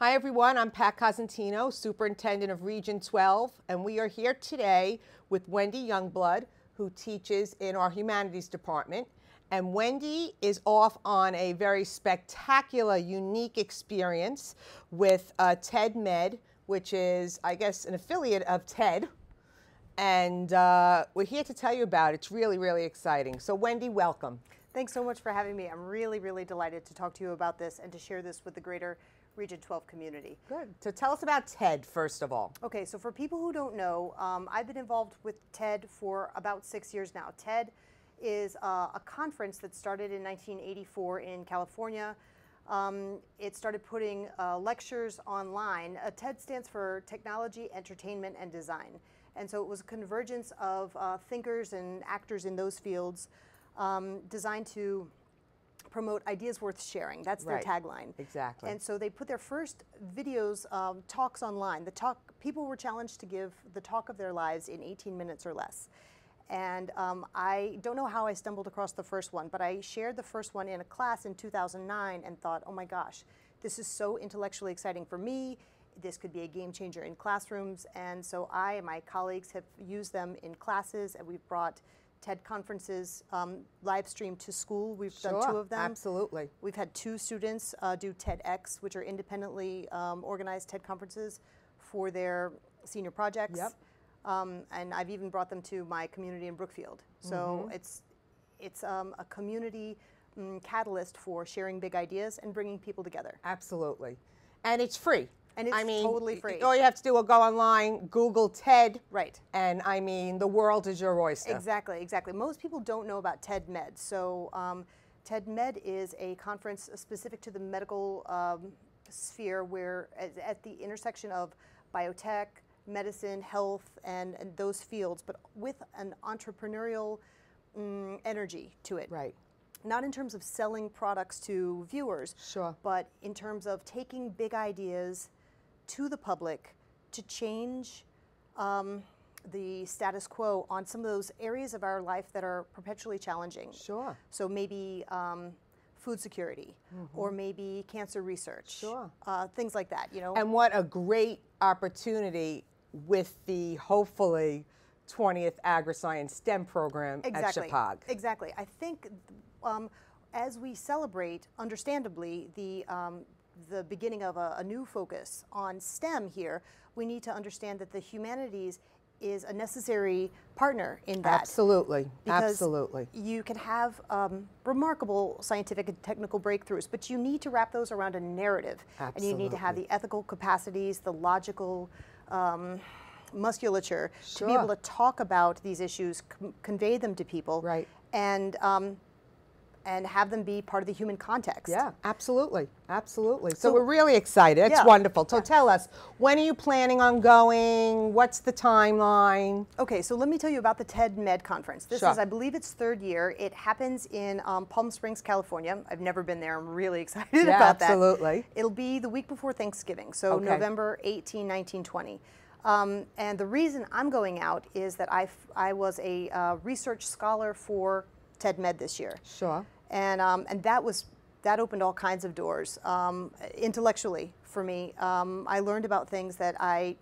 Hi everyone, I'm Pat Cosentino, Superintendent of Region 12, and we are here today with Wendy Youngblood, who teaches in our Humanities Department. And Wendy is off on a very spectacular, unique experience with TEDMED, which is, I guess, an affiliate of TED. And we're here to tell you about it. It's really, really exciting. So Wendy, welcome. Thanks so much for having me. I'm really, really delighted to talk to you about this and to share this with the greater Region 12 community. Good. So tell us about TED, first of all. Okay, so for people who don't know, I've been involved with TED for about 6 years now. TED is a conference that started in 1984 in California. It started putting lectures online. TED stands for Technology, Entertainment, and Design. And so it was a convergence of thinkers and actors in those fields designed to promote ideas worth sharing. That's their tagline. Exactly. And so they put their first videos, talks online. People were challenged to give the talk of their lives in 18 minutes or less. And I don't know how I stumbled across the first one, but I shared the first one in a class in 2009 and thought, oh my gosh, this is so intellectually exciting for me. This could be a game changer in classrooms. And so I and my colleagues have used them in classes, and we've brought TED conferences live streamed to school. We've done 2 of them. Absolutely. We've had 2 students do TEDx, which are independently organized TED conferences for their senior projects. Yep. And I've even brought them to my community in Brookfield. So it's a community catalyst for sharing big ideas and bringing people together. Absolutely. And it's free. And it's totally free. All you have to do is go online, Google TED. Right. And I mean, the world is your oyster. Exactly, exactly. Most people don't know about TEDMED. So TEDMED is a conference specific to the medical sphere, where at the intersection of biotech, medicine, health, and those fields, but with an entrepreneurial energy to it. Right. Not in terms of selling products to viewers, Sure. but in terms of taking big ideas to the public to change the status quo on some of those areas of our life that are perpetually challenging. Sure. So maybe food security, or maybe cancer research. Sure. Things like that, you know. And what a great opportunity with the hopefully 20th Agri-Science STEM program at Chippewa. Exactly. I think as we celebrate, understandably, the beginning of a new focus on STEM here, we need to understand that the humanities is a necessary partner in that. Absolutely, because absolutely. You can have remarkable scientific and technical breakthroughs, but you need to wrap those around a narrative. Absolutely. And you need to have the ethical capacities, the logical musculature to be able to talk about these issues, convey them to people, and have them be part of the human context. Yeah, absolutely, absolutely. So we're really excited. It's wonderful. So tell us, when are you planning on going? What's the timeline? Okay, so let me tell you about the TEDMED conference. This is, I believe it's 3rd year. It happens in Palm Springs, California. I've never been there. I'm really excited about that. Absolutely. It'll be the week before Thanksgiving, so November 18, 19, 20. And the reason I'm going out is that I was a research scholar for TEDMED this year. Sure. And that opened all kinds of doors intellectually for me. I learned about things that I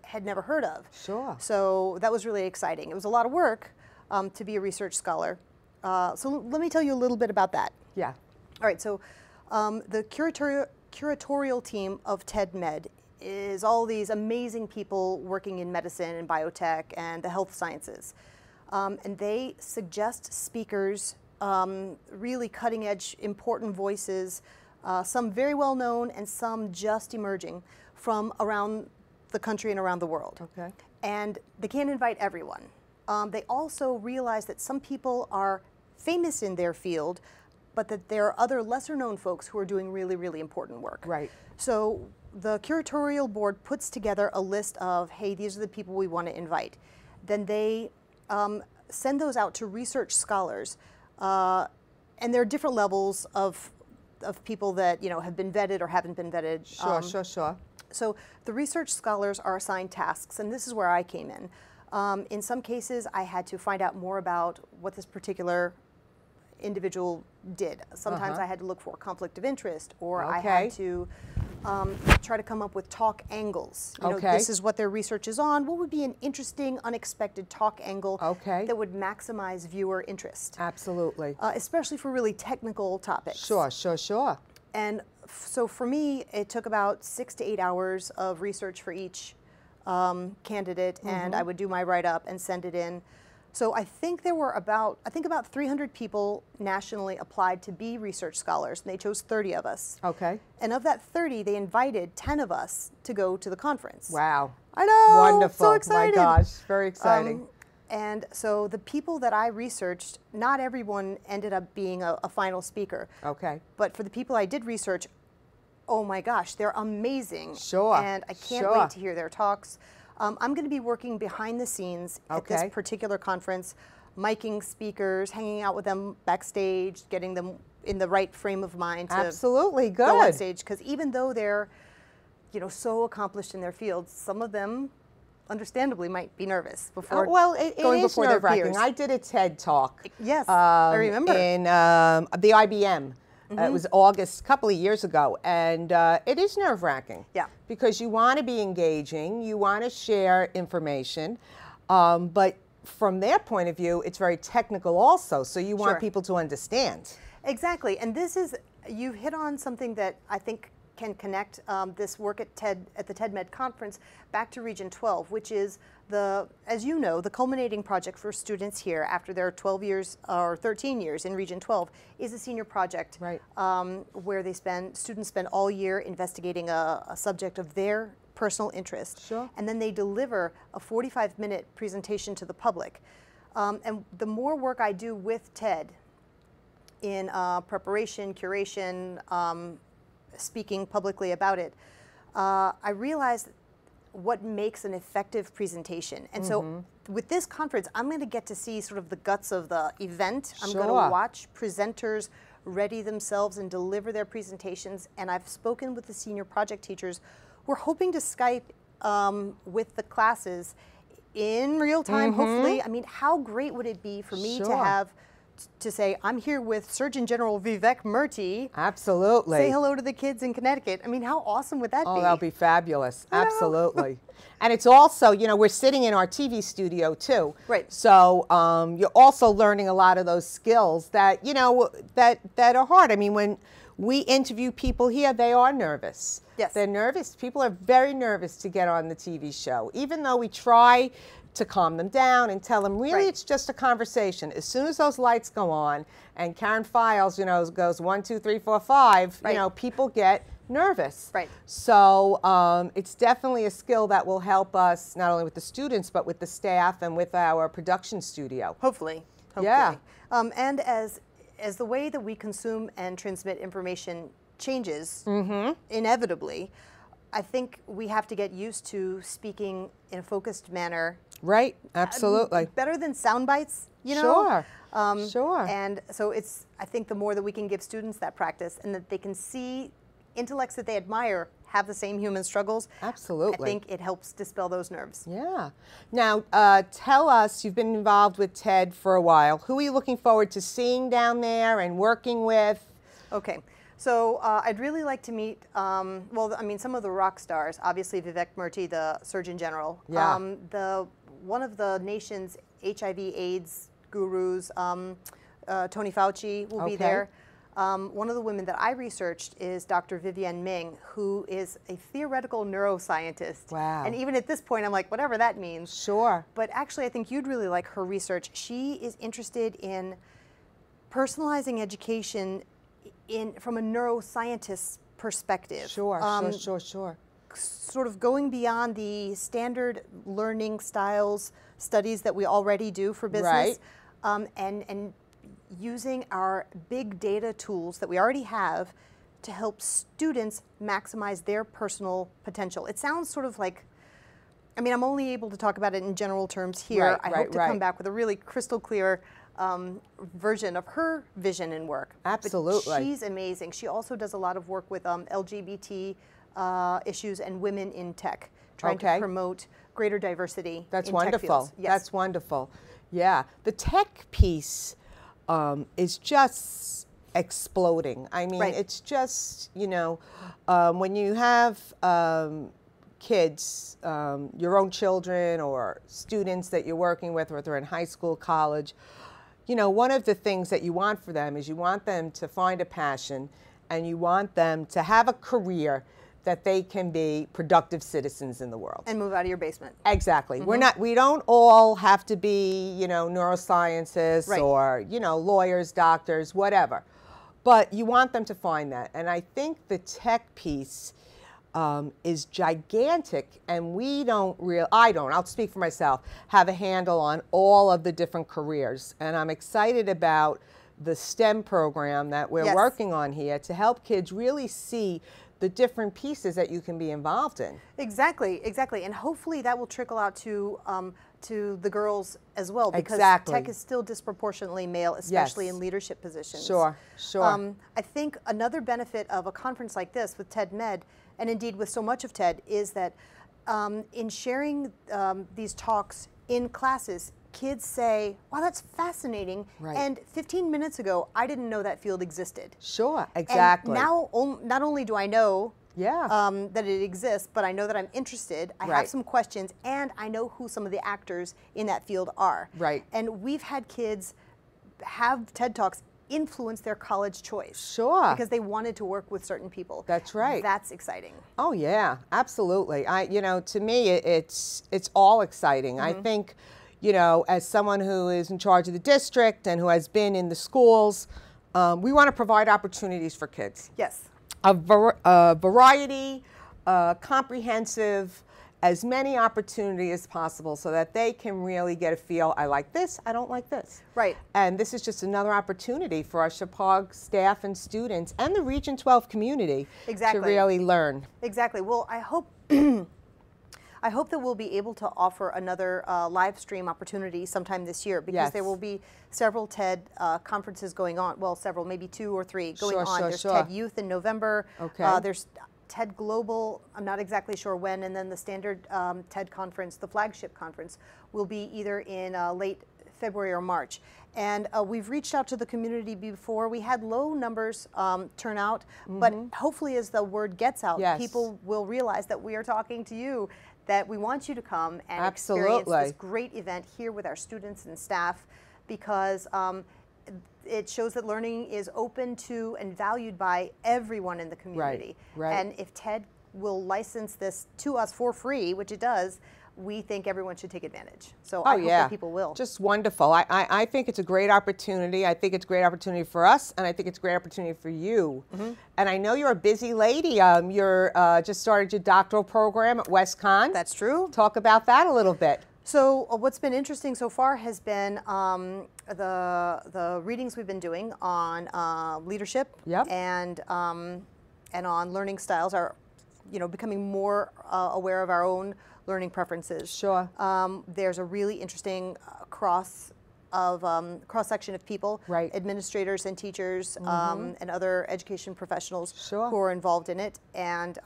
had never heard of. Sure. So that was really exciting. It was a lot of work to be a research scholar. So let me tell you a little bit about that. Yeah. All right. So the curatorial team of TEDMED is all these amazing people working in medicine and biotech and the health sciences. And they suggest speakers, really cutting edge, important voices, some very well known and some just emerging from around the country and around the world. Okay. And they can't invite everyone. They also realize that some people are famous in their field, but that there are other lesser known folks who are doing really, really important work. Right. So the curatorial board puts together a list of, hey, these are the people we want to invite. Then they send those out to research scholars. And there are different levels of people that, you know, have been vetted or haven't been vetted. Sure. So the research scholars are assigned tasks, and this is where I came in. In some cases, I had to find out more about what this particular individual did. Sometimes I had to look for conflict of interest, or I had to try to come up with talk angles. You know, Okay. this is what their research is on. What would be an interesting, unexpected talk angle that would maximize viewer interest? Absolutely. Especially for really technical topics. Sure, sure, sure. And so for me, it took about 6 to 8 hours of research for each candidate, and I would do my write-up and send it in. So I think there were about 300 people nationally applied to be research scholars, and they chose 30 of us. Okay. And of that 30, they invited 10 of us to go to the conference. Wow. I know. Wonderful. So excited. My gosh, very exciting. And so the people that I researched, not everyone ended up being a final speaker. Okay. But for the people I did research, oh my gosh, they're amazing. Sure. And I can't wait to hear their talks. I'm going to be working behind the scenes at this particular conference, miking speakers, hanging out with them backstage, getting them in the right frame of mind to Absolutely good. go on stage. Because even though they're, you know, so accomplished in their fields, some of them, understandably, might be nervous before going before their peers. I did a TED talk. Yes, I remember. In the IBM. It was August, a couple of years ago, and it is nerve-wracking. Yeah. Because you want to be engaging, you want to share information, but from their point of view, it's very technical also, so you want people to understand. Exactly, and this is, you hit on something that I think can connect this work at the TEDMED conference back to Region 12, which is as you know, the culminating project for students here after their 12 years or 13 years in Region 12 is a senior project, where students spend all year investigating a subject of their personal interest. Sure. And then they deliver a 45-minute presentation to the public. And the more work I do with TED in preparation, curation, speaking publicly about it, I realized what makes an effective presentation. And so with this conference, I'm going to get to see sort of the guts of the event. I'm going to watch presenters ready themselves and deliver their presentations. And I've spoken with the senior project teachers. We're hoping to Skype with the classes in real time, hopefully. I mean, how great would it be for me to say, I'm here with Surgeon General Vivek Murthy. Absolutely. Say hello to the kids in Connecticut. I mean, how awesome would that be? Oh, that'll be fabulous. Absolutely. And it's also, you know, we're sitting in our TV studio too. Right. So you're also learning a lot of those skills that, you know, that are hard. I mean, when we interview people here, they are nervous. Yes. They're nervous. People are very nervous to get on the TV show, even though we try to calm them down and tell them really it's just a conversation. As soon as those lights go on and Karen Files, you know, goes 1, 2, 3, 4, 5, you know, people get nervous. Right. So it's definitely a skill that will help us not only with the students but with the staff and with our production studio. Hopefully. Yeah. And as the way that we consume and transmit information changes, inevitably, I think we have to get used to speaking in a focused manner. Right, absolutely. Better than sound bites, you know? Sure, sure. And so I think the more that we can give students that practice and that they can see intellects that they admire have the same human struggles. Absolutely. I think it helps dispel those nerves. Yeah. Now, tell us, you've been involved with TED for a while. Who are you looking forward to seeing down there and working with? Okay. So I'd really like to meet, well, I mean, some of the rock stars, obviously Vivek Murthy, the Surgeon General. Yeah. One of the nation's HIV/AIDS gurus, Tony Fauci, will be there. One of the women that I researched is Dr. Vivienne Ming, who is a theoretical neuroscientist. Wow. And even at this point, I'm like, whatever that means. Sure. But actually, I think you'd really like her research. She is interested in personalizing education from a neuroscientist's perspective. Sure, sure. Sort of going beyond the standard learning styles, studies that we already do for business, and using our big data tools that we already have to help students maximize their personal potential. It sounds sort of like, I mean, I'm only able to talk about it in general terms here. I hope to come back with a really crystal clear version of her vision and work. Absolutely. But she's amazing. She also does a lot of work with LGBT issues and women in tech, trying to promote greater diversity in tech fields. Yes. That's wonderful. Yeah. The tech piece is just exploding. I mean, Right. it's just, you know, when you have kids, your own children or students that you're working with, whether they're in high school, college, you know, one of the things that you want for them is you want them to find a passion, and you want them to have a career that they can be productive citizens in the world. And move out of your basement. Exactly. We don't all have to be, you know, neuroscientists Right. or, you know, lawyers, doctors, whatever. But you want them to find that. And I think the tech piece is gigantic, and I'll speak for myself, have a handle on all of the different careers. And I'm excited about the STEM program that we're Yes. working on here to help kids really see the different pieces that you can be involved in. Exactly, exactly. And hopefully that will trickle out to the girls as well, because Exactly. tech is still disproportionately male, especially Yes. in leadership positions. Sure, sure. I think another benefit of a conference like this with TEDMED, and indeed with so much of TED, is that in sharing these talks in classes, kids say, wow, that's fascinating. Right. And 15 minutes ago, I didn't know that field existed. Sure, exactly. And now, not only do I know Yeah. that it exists, but I know that I'm interested, I have Right. some questions, and I know who some of the actors in that field are. Right. And we've had kids have TED Talks influence their college choice. Sure. Because they wanted to work with certain people. That's right. That's exciting. Oh yeah, absolutely. You know, to me, it's all exciting. I think, you know, as someone who is in charge of the district and who has been in the schools, we want to provide opportunities for kids. Yes. A variety, comprehensive, as many opportunities as possible, so that they can really get a feel, I like this, I don't like this. Right. And this is just another opportunity for our Chapag staff and students and the Region 12 community Exactly. to really learn. Exactly. Well, I hope I hope that we'll be able to offer another live stream opportunity sometime this year, because Yes. there will be several TED conferences going on. Well, several, maybe 2 or 3 going Sure, on. sure, There's sure. TED Youth in November. Okay. There's TED Global, I'm not exactly sure when, and then the standard TED conference, the flagship conference, will be either in late February or March. And we've reached out to the community before. We had low numbers turn out, but hopefully as the word gets out, Yes. people will realize that we are talking to you, that we want you to come and Absolutely. experience this great event here with our students and staff, because it shows that learning is open to and valued by everyone in the community. right. And if TED will license this to us for free, which it does, we think everyone should take advantage. So I hope that people will. Just wonderful. I think it's a great opportunity. I think it's a great opportunity for us, and I think it's a great opportunity for you. And I know you're a busy lady. You're just started your doctoral program at WestConn. That's true. Talk about that a little bit. So what's been interesting so far has been the readings we've been doing on leadership. Yep. And on learning styles, are becoming more aware of our own learning preferences. Sure. There's a really interesting cross section of people, Right. administrators and teachers, and other education professionals Sure. who are involved in it, and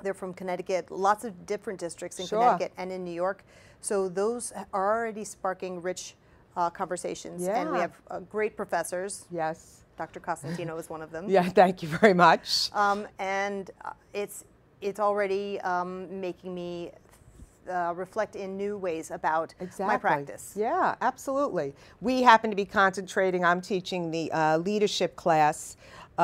they're from Connecticut, lots of different districts in Sure. Connecticut and in New York. So those are already sparking rich conversations, and we Yeah. have great professors. Yes. Dr. Cosentino is one of them. Yeah, thank you very much. And it's already making me reflect in new ways about my practice. Yeah, absolutely. We happen to be concentrating, I'm teaching the leadership class,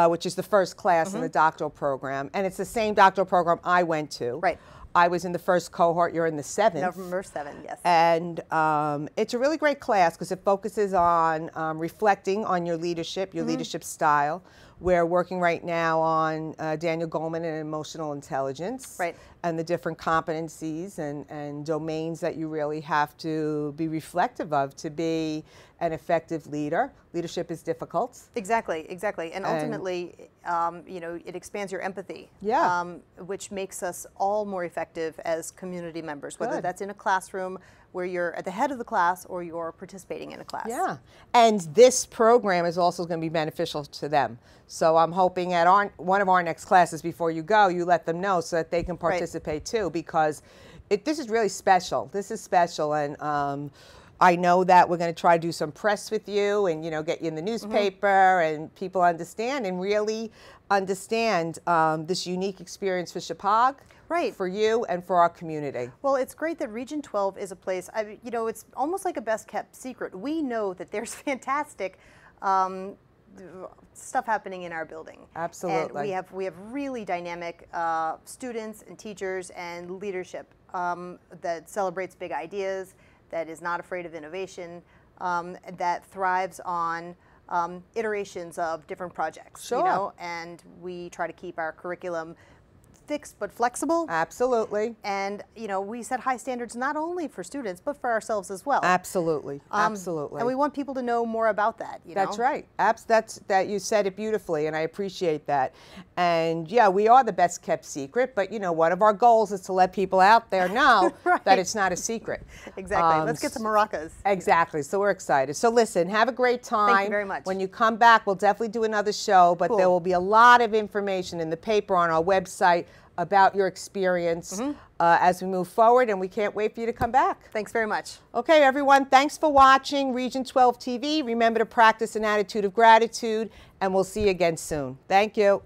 which is the first class in the doctoral program. And it's the same doctoral program I went to. Right. I was in the first cohort, you're in the 7th. November 7, yes. And it's a really great class because it focuses on reflecting on your leadership style. We're working right now on Daniel Goleman and emotional intelligence. Right. And the different competencies and domains that you really have to be reflective of to be an effective leader. Leadership is difficult. Exactly, exactly. And ultimately, it expands your empathy, Yeah. Which makes us all more effective as community members, whether Good. that's in a classroom where you're at the head of the class or you're participating in a class. Yeah, and this program is also going to be beneficial to them. So I'm hoping at one of our next classes before you go, you let them know so that they can participate too, because this is really special. This is special, and I know that we're going to try to do some press with you and, get you in the newspaper and people understand and really understand this unique experience for Chapag, right, for you and for our community. Well, it's great that Region 12 is a place, it's almost like a best kept secret. We know that there's fantastic stuff happening in our building. Absolutely. And we have really dynamic students and teachers and leadership that celebrates big ideas, that is not afraid of innovation, that thrives on iterations of different projects. Sure. And we try to keep our curriculum fixed but flexible. Absolutely. And we set high standards not only for students but for ourselves as well. Absolutely. Absolutely. And we want people to know more about that. That's right. That you said it beautifully, and I appreciate that. And yeah, we are the best kept secret, but one of our goals is to let people out there know right. that it's not a secret. Exactly. Let's get some maracas. Exactly. So we're excited. So listen, have a great time. Thank you very much. When you come back, we'll definitely do another show, but there will be a lot of information in the paper on our website about your experience as we move forward, and we can't wait for you to come back. Thanks very much. Okay, everyone, thanks for watching Region 12 TV. Remember to practice an attitude of gratitude, and we'll see you again soon. Thank you.